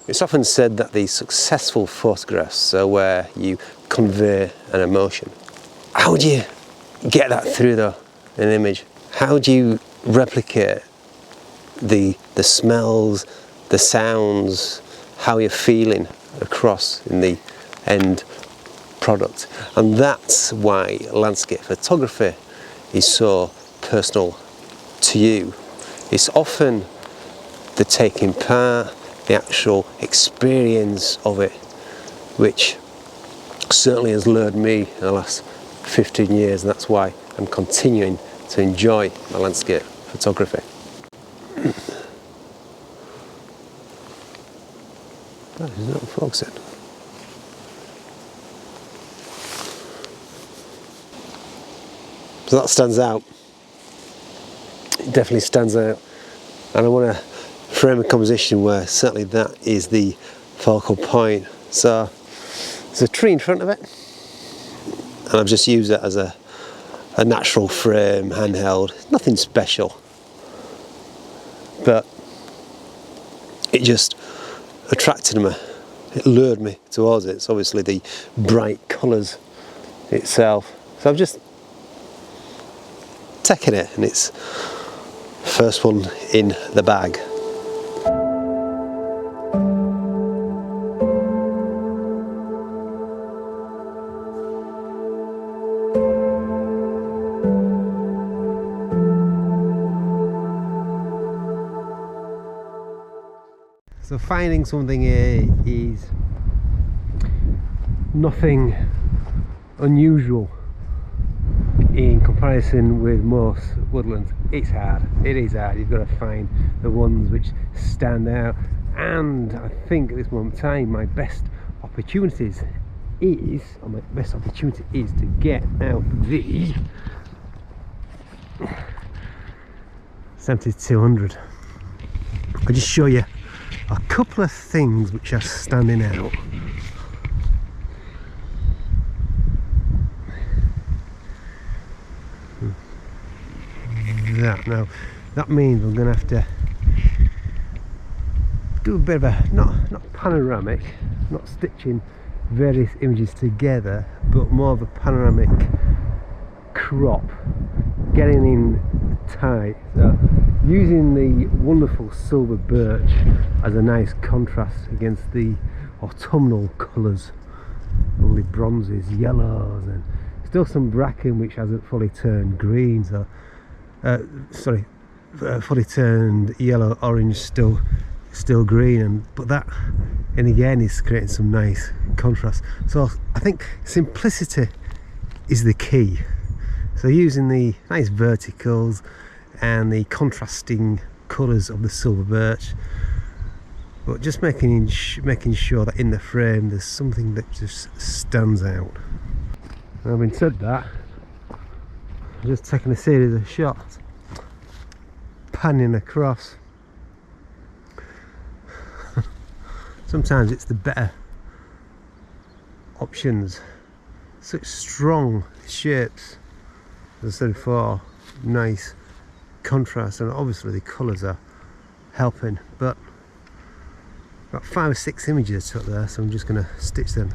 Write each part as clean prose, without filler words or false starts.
It's often said that the successful photographs are where you convey an emotion. How do you get that through though, in an image? How do you replicate the smells, the sounds, how you're feeling across in the end product? And that's why landscape photography is so personal to you. It's often the taking part, the actual experience of it, which certainly has lured me in the last 15 years, and that's why I'm continuing to enjoy my landscape photography. Oh, there's little frogs in. So that stands out. It definitely stands out, and I want to frame a composition where certainly that is the focal point. So there's a tree in front of it, and I've just used it as a natural frame, handheld, nothing special, but it just attracted me, it lured me towards it. It's obviously the bright colours itself, so I've just taken it, and it's first one in the bag. So finding something here is nothing unusual in comparison with most woodlands. It's hard, it is hard. You've got to find the ones which stand out, and I think at this moment in time my best opportunity is to get out the 7200. I'll just show you a couple of things which are standing out. Now that means I'm going to have to do a bit of a not panoramic, not stitching various images together, but more of a panoramic crop, getting in tight. So using the wonderful silver birch as a nice contrast against the autumnal colours, lovely bronzes, yellows, and still some bracken which hasn't fully turned green, so fully turned yellow, orange, still green, but that, and again, is creating some nice contrast. So I think simplicity is the key. So using the nice verticals and the contrasting colours of the silver birch, but just making sure that in the frame there's something that just stands out. And having said that, I'm just taking a series of shots, panning across. Sometimes it's the better options. Such strong shapes, as I said before, nice contrast, and obviously the colours are helping. But about 5 or 6 images I took there, so I'm just going to stitch them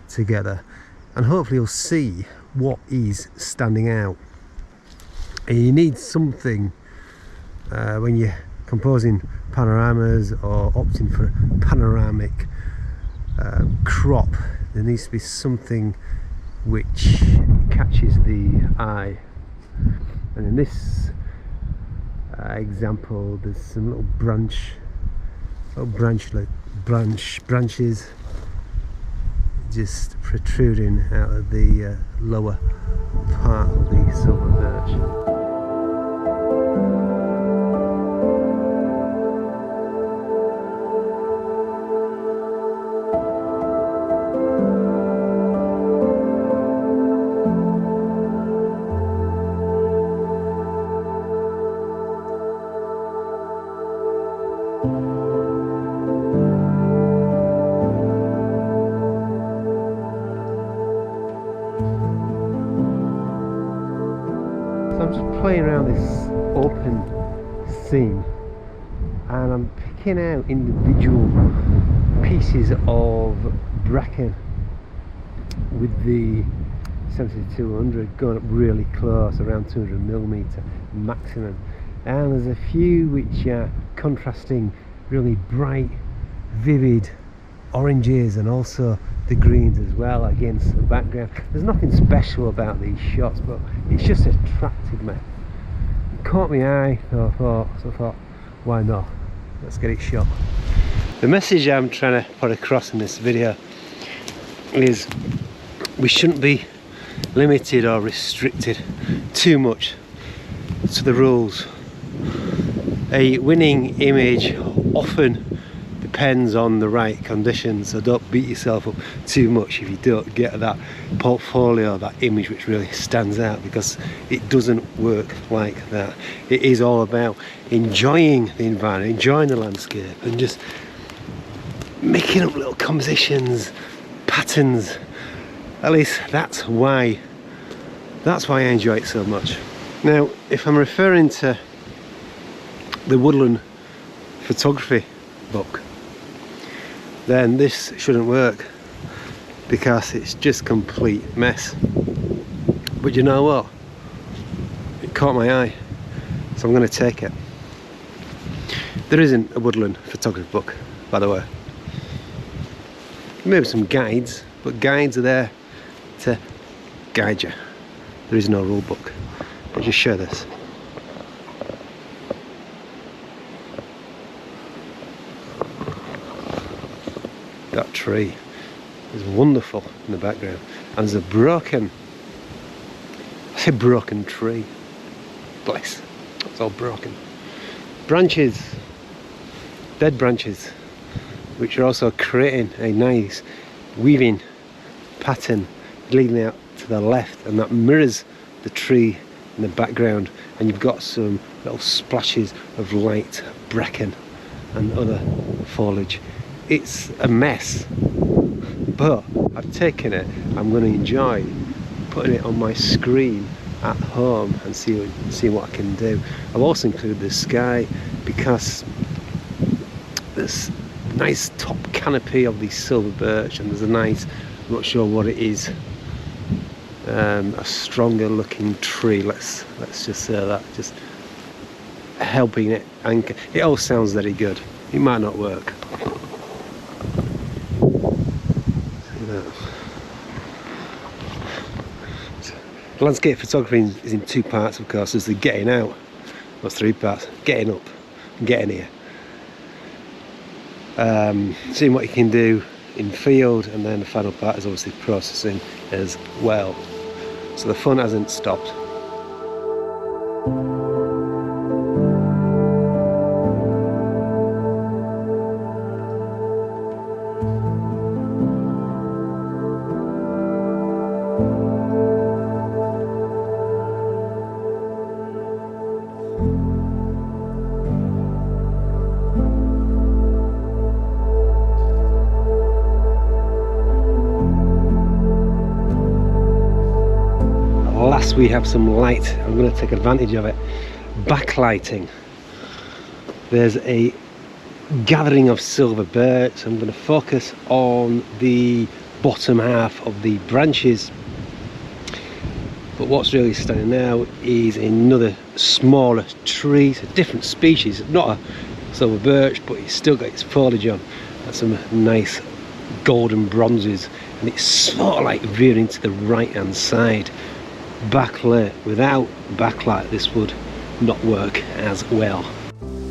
together, and hopefully you'll see what is standing out. And you need something when you're composing panoramas or opting for panoramic crop. There needs to be something which catches the eye, and in this example there's some little branches just protruding out of the lower part of the silver birch. So I'm just playing around this open scene, and I'm picking out individual pieces of bracken with the 7200 going up really close, around 200mm maximum, and there's a few which are contrasting really bright vivid oranges and also the greens as well against the background. There's nothing special about these shots, but it's just attracted me. It caught my eye, so I thought, why not? Let's get it shot. The message I'm trying to put across in this video is we shouldn't be limited or restricted too much to the rules. A winning image often depends on the right conditions, so don't beat yourself up too much if you don't get that portfolio, that image which really stands out, because it doesn't work like that. It is all about enjoying the environment, enjoying the landscape, and just making up little compositions, patterns. At least that's why I enjoy it so much. Now, if I'm referring to the Woodland photography book, then this shouldn't work because it's just complete mess. But you know what? It caught my eye, so I'm going to take it. There isn't a Woodland photography book, by the way. Maybe some guides, but guides are there to guide you. There is no rule book. I'll just show this. That tree is wonderful in the background, and there's a broken tree. Bless, it's all broken. Branches, dead branches, which are also creating a nice weaving pattern leading out to the left, and that mirrors the tree in the background, and you've got some little splashes of light bracken and other foliage. It's a mess, but I've taken it. I'm going to enjoy putting it on my screen at home and see what I can do. I've also included the sky because there's a nice top canopy of the silver birch, and there's a nice, I'm not sure what it is, a stronger looking tree, let's just say that, just helping it anchor. It all sounds very good. It might not work. Landscape photography is in two parts, of course. There's the getting out, that's three parts: getting up and getting here. Seeing what you can do in field, and then the final part is obviously processing as well. So the fun hasn't stopped. Last we have some light, I'm going to take advantage of it. Backlighting. There's a gathering of silver birch. I'm going to focus on the bottom half of the branches, but what's really standing out is another smaller tree. It's a different species, not a silver birch, but it's still got its foliage on. That's some nice golden bronzes, and it's sort of like veering to the right hand side. Backlit. Without backlight this would not work as well.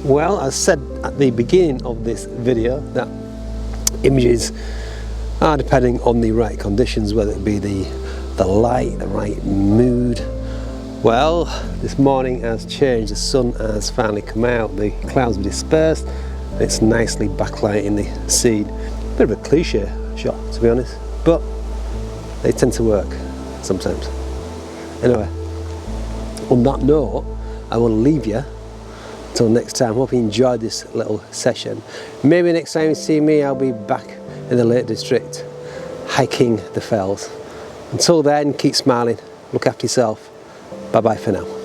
Well, as said at the beginning of this video, that images are depending on the right conditions, whether it be the light, the right mood. Well, this morning has changed. The sun has finally come out, the clouds have dispersed, and it's nicely backlighting the scene. Bit of a cliche shot, to be honest, but they tend to work sometimes. Anyway, on that note, I will leave you until next time. Hope you enjoyed this little session. Maybe next time you see me, I'll be back in the Lake District hiking the fells. Until then, keep smiling, look after yourself. Bye bye for now.